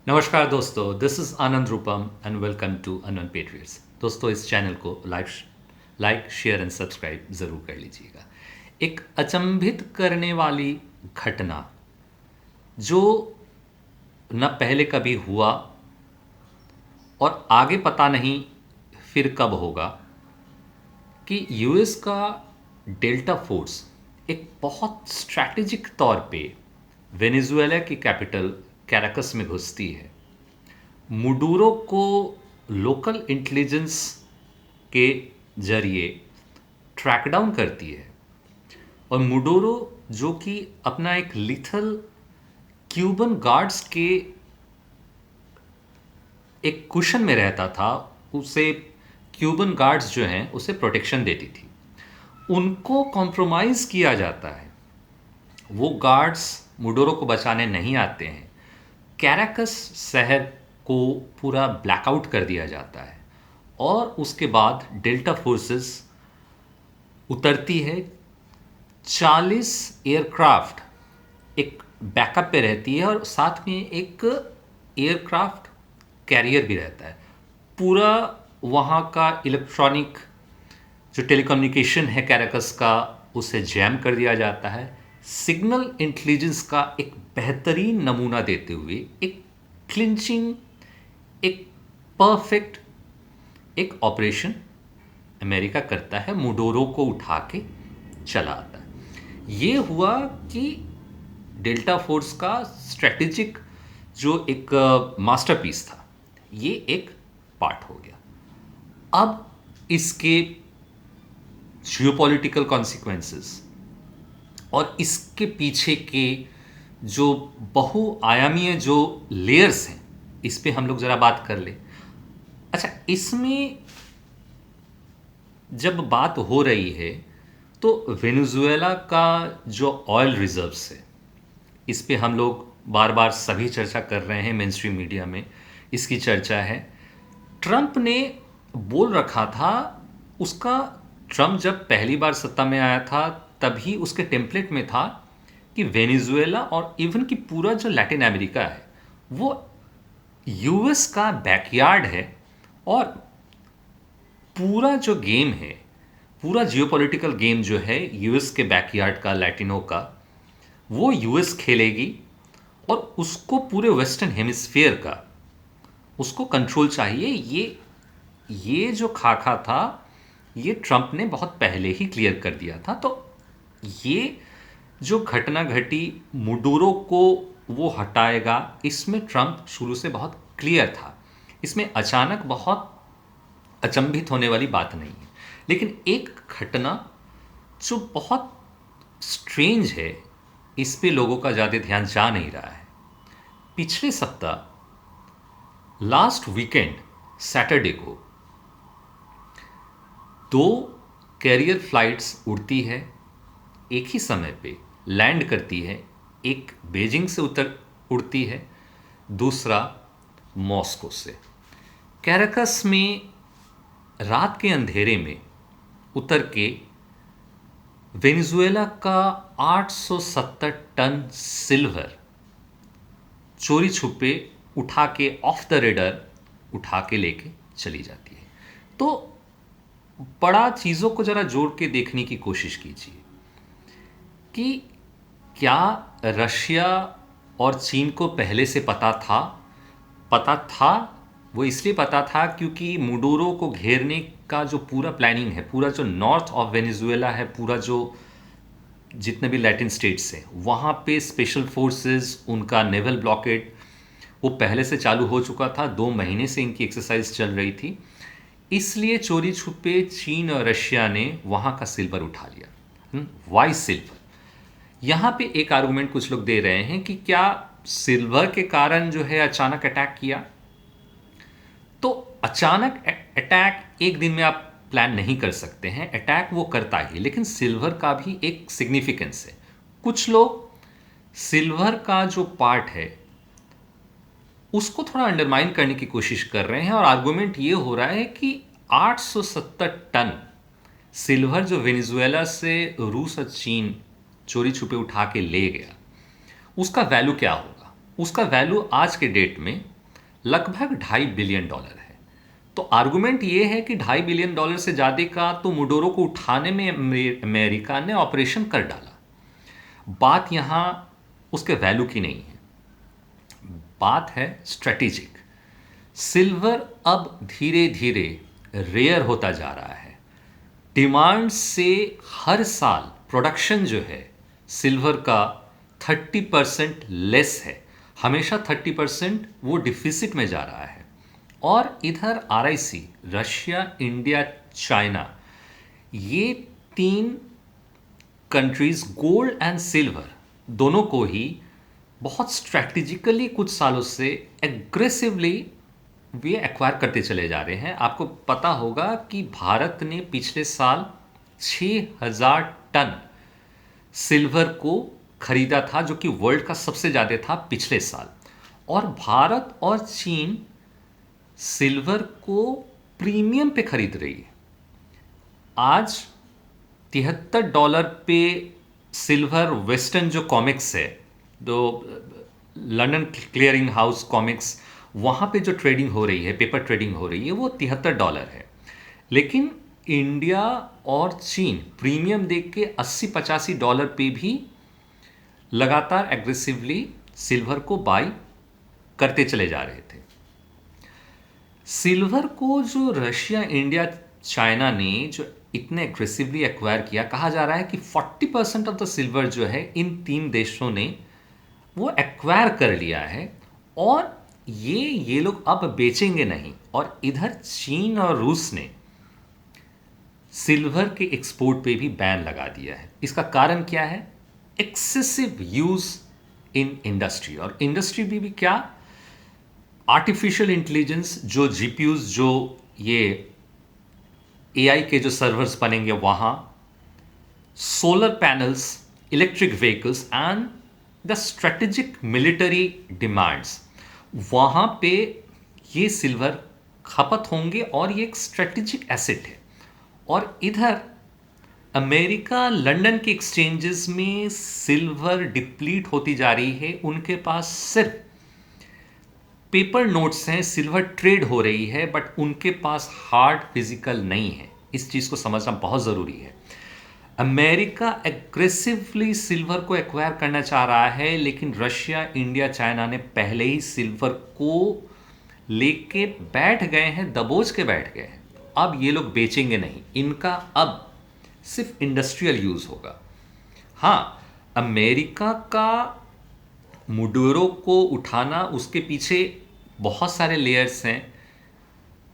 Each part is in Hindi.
नमस्कार दोस्तों, this is Anand Rupam and welcome to anon patriots. दोस्तों, इस चैनल को लाइक शेयर एंड सब्सक्राइब ज़रूर कर लीजिएगा। एक अचंभित करने वाली घटना जो न पहले कभी हुआ और आगे पता नहीं फिर कब होगा कि यूएस का डेल्टा फोर्स एक बहुत स्ट्रैटेजिक तौर पे वेनेजुएला की कैपिटल कैराकस में घुसती है। मुडूरो को लोकल इंटेलिजेंस के जरिए ट्रैक डाउन करती है और मुडोरो जो कि अपना एक लिथल क्यूबन गार्ड्स के एक कुशन में रहता था, उसे क्यूबन गार्ड्स जो हैं उसे प्रोटेक्शन देती थी, उनको कॉम्प्रोमाइज़ किया जाता है। वो गार्ड्स मुडोरो को बचाने नहीं आते हैं। कैराकस शहर को पूरा ब्लैकआउट कर दिया जाता है और उसके बाद डेल्टा फोर्सेस उतरती है। 40 एयरक्राफ्ट एक बैकअप पे रहती है और साथ में एक एयरक्राफ्ट कैरियर भी रहता है। पूरा वहाँ का इलेक्ट्रॉनिक जो टेलीकम्युनिकेशन है कैराकस का, उसे जैम कर दिया जाता है। सिग्नल इंटेलिजेंस का एक बेहतरीन नमूना देते हुए एक क्लिंचिंग, एक परफेक्ट एक ऑपरेशन अमेरिका करता है, मुडोरो को उठा के चला आता है। ये हुआ कि डेल्टा फोर्स का स्ट्रेटेजिक जो एक मास्टरपीस था, ये एक पार्ट हो गया। अब इसके जियोपॉलिटिकल कॉन्सिक्वेंसेस और इसके पीछे के जो बहुआयामीय जो लेयर्स हैं, इस पे हम लोग ज़रा बात कर ले। अच्छा, इसमें जब बात हो रही है तो वेनेजुएला का जो ऑयल रिजर्व्स है, इस पे हम लोग बार बार सभी चर्चा कर रहे हैं, मेन स्ट्रीम मीडिया में इसकी चर्चा है। ट्रंप ने बोल रखा था, उसका ट्रंप जब पहली बार सत्ता में आया था तभी उसके टेम्पलेट में था कि वेनेजुएला और इवन कि पूरा जो लैटिन अमेरिका है वो यूएस का बैकयार्ड है और पूरा जो गेम है, पूरा जियोपॉलिटिकल गेम जो है यूएस के बैकयार्ड का, लैटिनो का, वो यूएस खेलेगी और उसको पूरे वेस्टर्न हेमिस्फीयर का उसको कंट्रोल चाहिए। ये जो खाका था, ये ट्रंप ने बहुत पहले ही क्लियर कर दिया था। तो ये जो घटना घटी, मुडूरो को वो हटाएगा, इसमें ट्रंप शुरू से बहुत क्लियर था। इसमें अचानक बहुत अचंभित होने वाली बात नहीं है। लेकिन एक घटना जो बहुत स्ट्रेंज है, इस पे लोगों का ज़्यादा ध्यान जा नहीं रहा है। पिछले सप्ताह लास्ट वीकेंड सैटरडे को 2 कैरियर फ्लाइट्स उड़ती है, एक ही समय पे लैंड करती है। एक बीजिंग से उड़ती है, दूसरा मॉस्को से। कैराकस में रात के अंधेरे में उतर के वेनेजुएला का 870 टन सिल्वर चोरी छुपे उठा के, ऑफ द रेडर उठा के लेके चली जाती है। तो बड़ा चीज़ों को ज़रा जोड़ के देखने की कोशिश कीजिए कि क्या रशिया और चीन को पहले से पता था। वो इसलिए पता था क्योंकि मुडूरो को घेरने का जो पूरा प्लानिंग है, पूरा जो नॉर्थ ऑफ वेनेजुएला है, पूरा जो जितने भी लैटिन स्टेट्स हैं, वहाँ पे स्पेशल फोर्सेस, उनका नेवल ब्लॉकेड वो पहले से चालू हो चुका था। 2 महीने से इनकी एक्सरसाइज चल रही थी। इसलिए चोरी छुपे चीन और रशिया ने वहाँ का सिल्वर उठा लिया, वाई सिल्वर। यहाँ पे एक आर्गुमेंट कुछ लोग दे रहे हैं कि क्या सिल्वर के कारण जो है अचानक अटैक किया। तो अचानक अटैक एक दिन में आप प्लान नहीं कर सकते हैं, अटैक वो करता ही, लेकिन सिल्वर का भी एक सिग्निफिकेंस है। कुछ लोग सिल्वर का जो पार्ट है उसको थोड़ा अंडरमाइन करने की कोशिश कर रहे हैं और आर्गुमेंट ये हो रहा है कि 870 टन सिल्वर जो वेनेजुएला से रूस और चीन चोरी छुपे उठा के ले गया, उसका वैल्यू क्या होगा। उसका वैल्यू आज के डेट में लगभग $2.5 बिलियन है। तो आर्गुमेंट ये है कि $2.5 बिलियन से ज़्यादा का तो मुडोरो को उठाने में अमेरिका ने ऑपरेशन कर डाला। बात यहाँ उसके वैल्यू की नहीं है, बात है स्ट्रेटेजिक। सिल्वर अब धीरे धीरे रेयर होता जा रहा है। डिमांड से हर साल प्रोडक्शन जो है सिल्वर का 30% लेस है, हमेशा 30% वो डिफिसिट में जा रहा है। और इधर आरआईसी, रशिया, इंडिया, चाइना, ये 3 कंट्रीज गोल्ड एंड सिल्वर दोनों को ही बहुत स्ट्रैटेजिकली कुछ सालों से एग्रेसिवली वे एक्वायर करते चले जा रहे हैं। आपको पता होगा कि भारत ने पिछले साल 6,000 टन सिल्वर को खरीदा था, जो कि वर्ल्ड का सबसे ज़्यादा था पिछले साल। और भारत और चीन सिल्वर को प्रीमियम पे खरीद रही है। आज $73 पे सिल्वर वेस्टर्न जो कॉमिक्स है, जो लंदन क्लियरिंग हाउस कॉमिक्स, वहाँ पे जो ट्रेडिंग हो रही है, पेपर ट्रेडिंग हो रही है, वो $73 है। लेकिन इंडिया और चीन प्रीमियम देख के $80-85 पे भी लगातार एग्रेसिवली सिल्वर को बाई करते चले जा रहे थे। सिल्वर को जो रशिया, इंडिया, चाइना ने जो इतने एग्रेसिवली एक्वायर किया, कहा जा रहा है कि 40% ऑफ द सिल्वर जो है इन 3 देशों ने वो एक्वायर कर लिया है। और ये लोग अब बेचेंगे नहीं। और इधर चीन और रूस ने सिल्वर के एक्सपोर्ट पे भी बैन लगा दिया है। इसका कारण क्या है? Excessive use in industry. और इंडस्ट्री भी क्या, आर्टिफिशियल इंटेलिजेंस, जो जीपीयूज, जो ये एआई के जो सर्वर्स बनेंगे वहाँ, solar panels, electric vehicles and the strategic military demands, वहाँ पे ये सिल्वर खपत होंगे और ये एक स्ट्रेटेजिक एसेट है। और इधर अमेरिका, लंदन के एक्सचेंजेस में सिल्वर डिप्लीट होती जा रही है। उनके पास सिर्फ पेपर नोट्स हैं, सिल्वर ट्रेड हो रही है, बट उनके पास हार्ड फिजिकल नहीं है। इस चीज़ को समझना बहुत ज़रूरी है। अमेरिका एग्रेसिवली सिल्वर को एक्वायर करना चाह रहा है, लेकिन रशिया, इंडिया, चाइना ने पहले ही सिल्वर को लेके बैठ गए हैं, दबोच के बैठ गए हैं। अब ये लोग बेचेंगे नहीं, इनका अब सिर्फ इंडस्ट्रियल यूज़ होगा। हाँ, अमेरिका का मुडोरो को उठाना, उसके पीछे बहुत सारे लेयर्स हैं।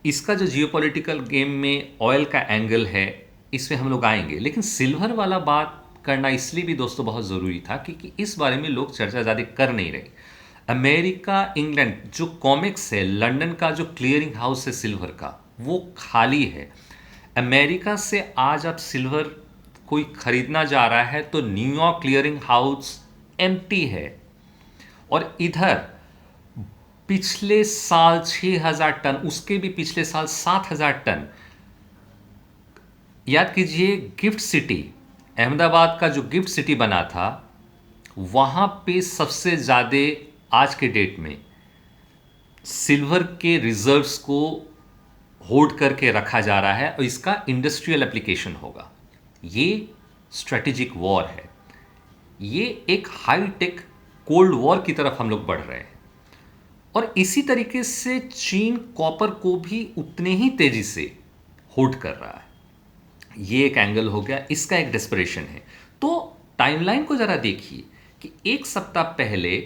इसका जो जियोपॉलिटिकल गेम में ऑयल का एंगल है, इसमें हम लोग आएंगे। लेकिन सिल्वर वाला बात करना इसलिए भी दोस्तों बहुत ज़रूरी था क्योंकि इस बारे में लोग चर्चा ज़्यादा कर नहीं रहे। अमेरिका, इंग्लैंड, जो कॉमिक्स है, लंदन का जो क्लियरिंग हाउस है सिल्वर का, वो खाली है। अमेरिका से आज अब सिल्वर कोई खरीदना जा रहा है तो न्यूयॉर्क क्लियरिंग हाउस एम्प्टी है। और इधर पिछले साल 6,000 टन, उसके भी पिछले साल 7,000 टन। याद कीजिए, गिफ्ट सिटी, अहमदाबाद का जो गिफ्ट सिटी बना था, वहाँ पे सबसे ज़्यादा आज के डेट में सिल्वर के रिजर्व्स को होल्ड करके रखा जा रहा है और इसका इंडस्ट्रियल एप्लीकेशन होगा। ये स्ट्रेटेजिक वॉर है, ये एक हाई टेक कोल्ड वॉर की तरफ हम लोग बढ़ रहे हैं। और इसी तरीके से चीन कॉपर को भी उतने ही तेजी से होल्ड कर रहा है। ये एक एंगल हो गया, इसका एक डेस्परेशन है। तो टाइमलाइन को जरा देखिए कि 1 सप्ताह पहले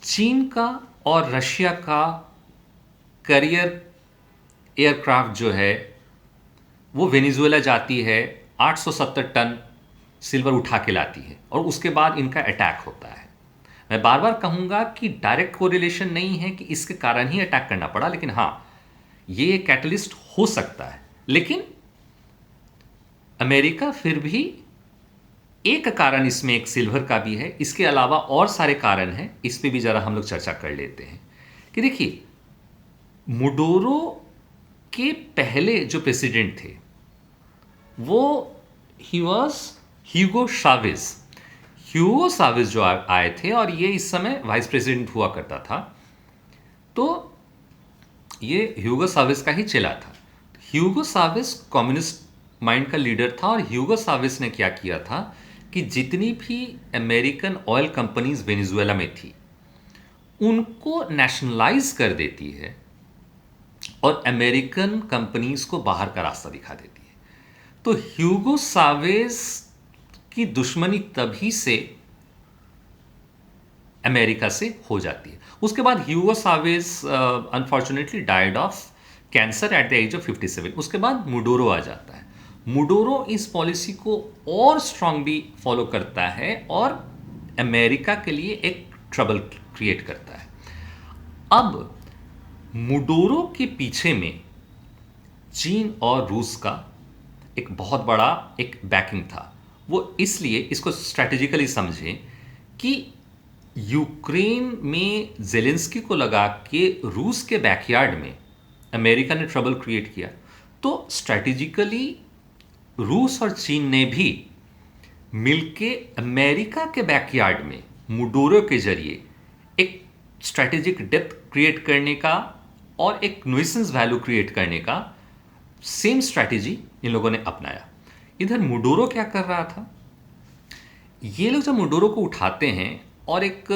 चीन का और रशिया का कैरियर एयरक्राफ्ट जो है वो वेनेजुएला जाती है, 870 टन सिल्वर उठा के लाती है और उसके बाद इनका अटैक होता है। मैं बार बार कहूँगा कि डायरेक्ट कोरिलेशन नहीं है कि इसके कारण ही अटैक करना पड़ा, लेकिन हाँ, ये कैटलिस्ट हो सकता है। लेकिन अमेरिका फिर भी एक कारण इसमें एक सिल्वर का भी है, इसके अलावा और सारे कारण हैं। इस पे भी ज़रा हम लोग चर्चा कर लेते हैं कि देखिए, मुडोरो के पहले जो प्रेसिडेंट थे वो ही was Hugo Chavez. Hugo Chavez जो आए थे, और ये इस समय वाइस प्रेसिडेंट हुआ करता था, तो ये ह्यूगो सावेज का ही चेला था। ह्यूगो सावेज कम्युनिस्ट माइंड का लीडर था, और ह्यूगो सावेज ने क्या किया था कि जितनी भी अमेरिकन ऑयल कंपनीज वेनेजुएला में थी उनको नेशनलाइज कर देती है और अमेरिकन कंपनीज को बाहर का रास्ता दिखा देती है। तो ह्यूगो सावेज की दुश्मनी तभी से अमेरिका से हो जाती है। उसके बाद Hugo Chavez unfortunately died of cancer at the age of 57। उसके बाद मुडोरो आ जाता है। मुडोरो इस पॉलिसी को और स्ट्रांगली फॉलो करता है और अमेरिका के लिए एक ट्रबल क्रिएट करता है। अब मुडोरो के पीछे में चीन और रूस का एक बहुत बड़ा एक बैकिंग था। वो इसलिए, इसको स्ट्रैटेजिकली समझें कि यूक्रेन में जेलेंस्की को लगा के रूस के बैकयार्ड में अमेरिका ने ट्रबल क्रिएट किया, तो स्ट्रैटेजिकली रूस और चीन ने भी मिलके अमेरिका के बैकयार्ड में मुडोरो के जरिए एक स्ट्रैटेजिक डेप्थ क्रिएट करने का और एक नुइसेंस वैल्यू क्रिएट करने का सेम स्ट्रैटेजी इन लोगों ने अपनाया। इधर मुडोरो क्या कर रहा था, ये लोग जब मुडोरो को उठाते हैं और एक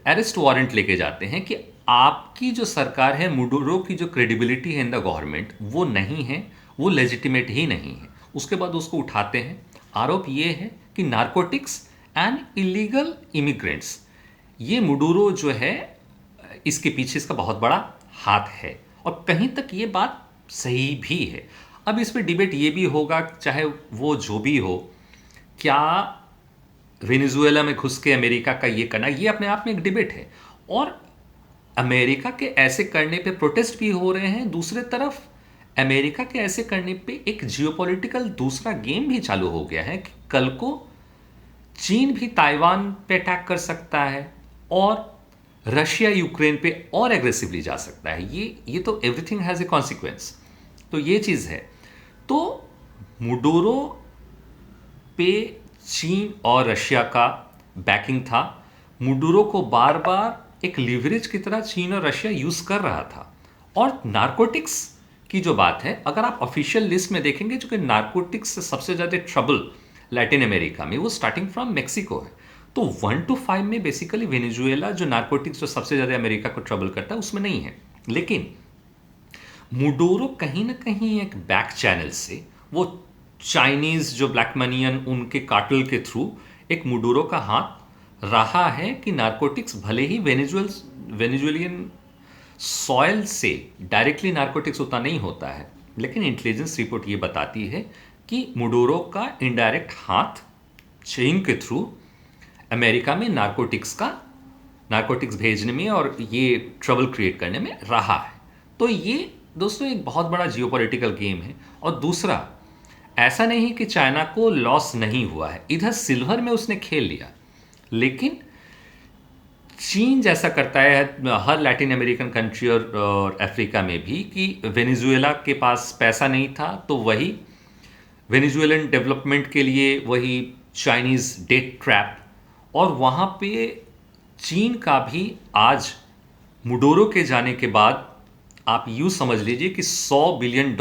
अरेस्ट वारंट लेके जाते हैं कि आपकी जो सरकार है, मुडोरो की जो क्रेडिबिलिटी है इन द गवर्नमेंट वो नहीं है, वो लेजिटिमेट ही नहीं है। उसके बाद उसको उठाते हैं। आरोप ये है कि नारकोटिक्स एंड इलीगल इमिग्रेंट्स, ये मुडोरो जो है इसके पीछे इसका बहुत बड़ा हाथ है, और कहीं तक ये बात सही भी है। अब इस पर डिबेट ये भी होगा, चाहे वो जो भी हो, क्या वेनेजुएला में घुस के अमेरिका का ये करना, ये अपने आप में एक डिबेट है, और अमेरिका के ऐसे करने पे प्रोटेस्ट भी हो रहे हैं। दूसरे तरफ अमेरिका के ऐसे करने पे एक जियोपॉलिटिकल दूसरा गेम भी चालू हो गया है कि कल को चीन भी ताइवान पे अटैक कर सकता है और रशिया यूक्रेन पे और एग्रेसिवली जा सकता है। ये तो एवरीथिंग हैज ए कॉन्सिक्वेंस। तो ये चीज़ है। तो मुडोरो पे चीन और रशिया का बैकिंग था। मुडोरो को बार बार एक लिवरेज की तरह चीन और रशिया यूज़ कर रहा था। और नारकोटिक्स की जो बात है, अगर आप ऑफिशियल लिस्ट में देखेंगे, जो कि नारकोटिक्स से सबसे ज़्यादा ट्रबल लैटिन अमेरिका में, वो स्टार्टिंग फ्रॉम मेक्सिको है। तो 1 to 5 में बेसिकली वेनेजुएला जो नारकोटिक्स जो सबसे ज़्यादा अमेरिका को ट्रबल करता है उसमें नहीं है। लेकिन मुडोरो कहीं ना कहीं एक बैक चैनल से, वो चाइनीज़ जो ब्लैक मनियन उनके कार्टेल के थ्रू एक मुडोरो का हाथ रहा है कि नारकोटिक्स भले ही वेनेजुएलियन सॉयल से डायरेक्टली नारकोटिक्स उतना नहीं होता है, लेकिन इंटेलिजेंस रिपोर्ट ये बताती है कि मुडोरो का इनडायरेक्ट हाथ चीन के थ्रू अमेरिका में नारकोटिक्स भेजने में और ये ट्रबल क्रिएट करने में रहा है। तो ये दोस्तों एक बहुत बड़ा जियोपॉलिटिकल गेम है। और दूसरा, ऐसा नहीं कि चाइना को लॉस नहीं हुआ है, इधर सिल्वर में उसने खेल लिया, लेकिन चीन जैसा करता है हर लैटिन अमेरिकन कंट्री और अफ्रीका में भी कि वेनेजुएला के पास पैसा नहीं था, तो वही वेनेजुएलन डेवलपमेंट के लिए वही चाइनीज़ डेट ट्रैप, और वहाँ पे चीन का भी आज मुडोरो के जाने के बाद आप यूँ समझ लीजिए कि $100 बिलियन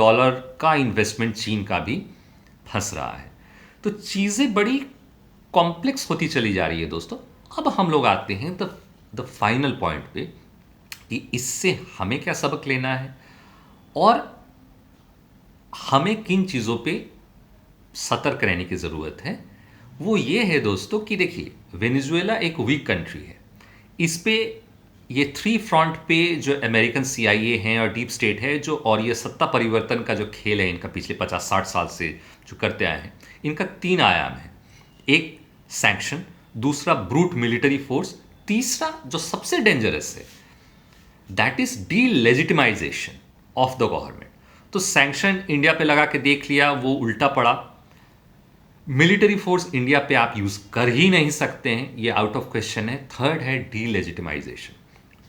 का इन्वेस्टमेंट चीन का भी फंस रहा है। तो चीज़ें बड़ी कॉम्प्लेक्स होती चली जा रही है दोस्तों। अब हम लोग आते हैं द फाइनल पॉइंट पे कि इससे हमें क्या सबक लेना है और हमें किन चीज़ों पे सतर्क रहने की ज़रूरत है। वो ये है दोस्तों कि देखिए, वेनेजुएला एक वीक कंट्री है। इस पे ये 3 फ्रंट पे जो अमेरिकन CIA हैं और डीप स्टेट है जो, और ये सत्ता परिवर्तन का जो खेल है इनका पिछले 50-60 साल से जो करते आए हैं, इनका 3 आयाम है। एक सैंक्शन, दूसरा ब्रूट मिलिट्री फोर्स, तीसरा जो सबसे डेंजरस है that is delegitimization of the government. तो सैंक्शन इंडिया पे लगा के देख लिया, वो उल्टा पड़ा। मिलिट्री फोर्स इंडिया पे आप यूज कर ही नहीं सकते हैं, ये आउट ऑफ क्वेश्चन है। थर्ड है डीलेजिटिमाइजेशन।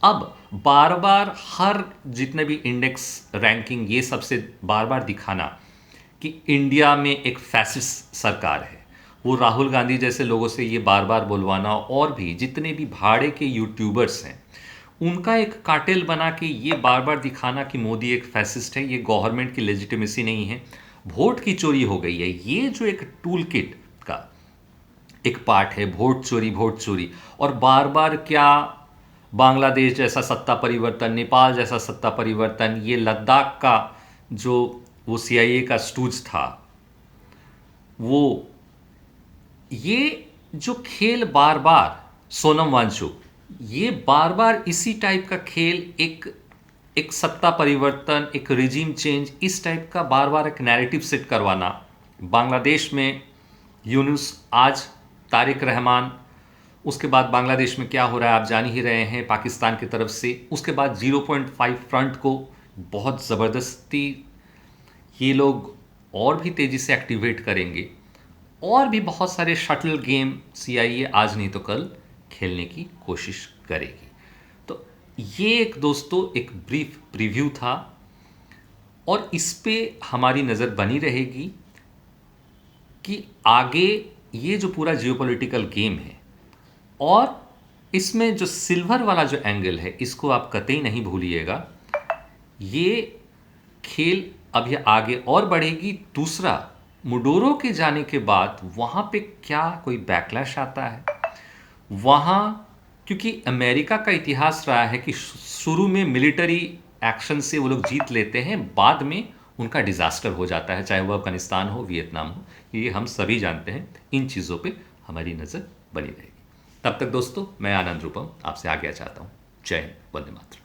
अब बार बार हर जितने भी इंडेक्स रैंकिंग ये सबसे बार बार दिखाना कि इंडिया में एक फैसिस्ट सरकार है, वो राहुल गांधी जैसे लोगों से ये बार बार बुलवाना, और भी जितने भी भाड़े के यूट्यूबर्स हैं उनका एक कार्टेल बना के ये बार बार दिखाना कि मोदी एक फैसिस्ट है, ये गवर्नमेंट की लेजिटिमेसी नहीं है, वोट की चोरी हो गई है। ये जो एक टूल किट का एक पार्ट है, वोट चोरी, और बार बार क्या बांग्लादेश जैसा सत्ता परिवर्तन, नेपाल जैसा सत्ता परिवर्तन, ये लद्दाख का जो वो सीआईए का स्टूज था, वो ये जो खेल बार बार सोनम वांगचुक, ये बार बार इसी टाइप का खेल, एक एक सत्ता परिवर्तन, एक रिजीम चेंज, इस टाइप का बार बार एक नैरेटिव सेट करवाना। बांग्लादेश में यूनुस, आज तारिक रहमान, उसके बाद बांग्लादेश में क्या हो रहा है आप जान ही रहे हैं पाकिस्तान की तरफ से, उसके बाद 0.5 फ्रंट को बहुत ज़बरदस्ती ये लोग और भी तेज़ी से एक्टिवेट करेंगे, और भी बहुत सारे शटल गेम सीआईए आज नहीं तो कल खेलने की कोशिश करेगी। तो ये एक दोस्तों एक ब्रीफ प्रीव्यू था, और इस पे हमारी नज़र बनी रहेगी कि आगे ये जो पूरा जियोपॉलिटिकल गेम है, और इसमें जो सिल्वर वाला जो एंगल है इसको आप कतई नहीं भूलिएगा। ये खेल अब ये आगे और बढ़ेगी। दूसरा, मुडोरो के जाने के बाद वहाँ पे क्या कोई बैकलैश आता है वहाँ, क्योंकि अमेरिका का इतिहास रहा है कि शुरू में मिलिट्री एक्शन से वो लोग जीत लेते हैं, बाद में उनका डिज़ास्टर हो जाता है, चाहे वो अफगानिस्तान हो, वियतनाम हो, ये हम सभी जानते हैं। इन चीज़ों पे हमारी नज़र बनी रहेगी। तब तक दोस्तों, मैं आनंद रूपम आपसे आज्ञा चाहता हूँ। जय हिंद, वंदे मातरम।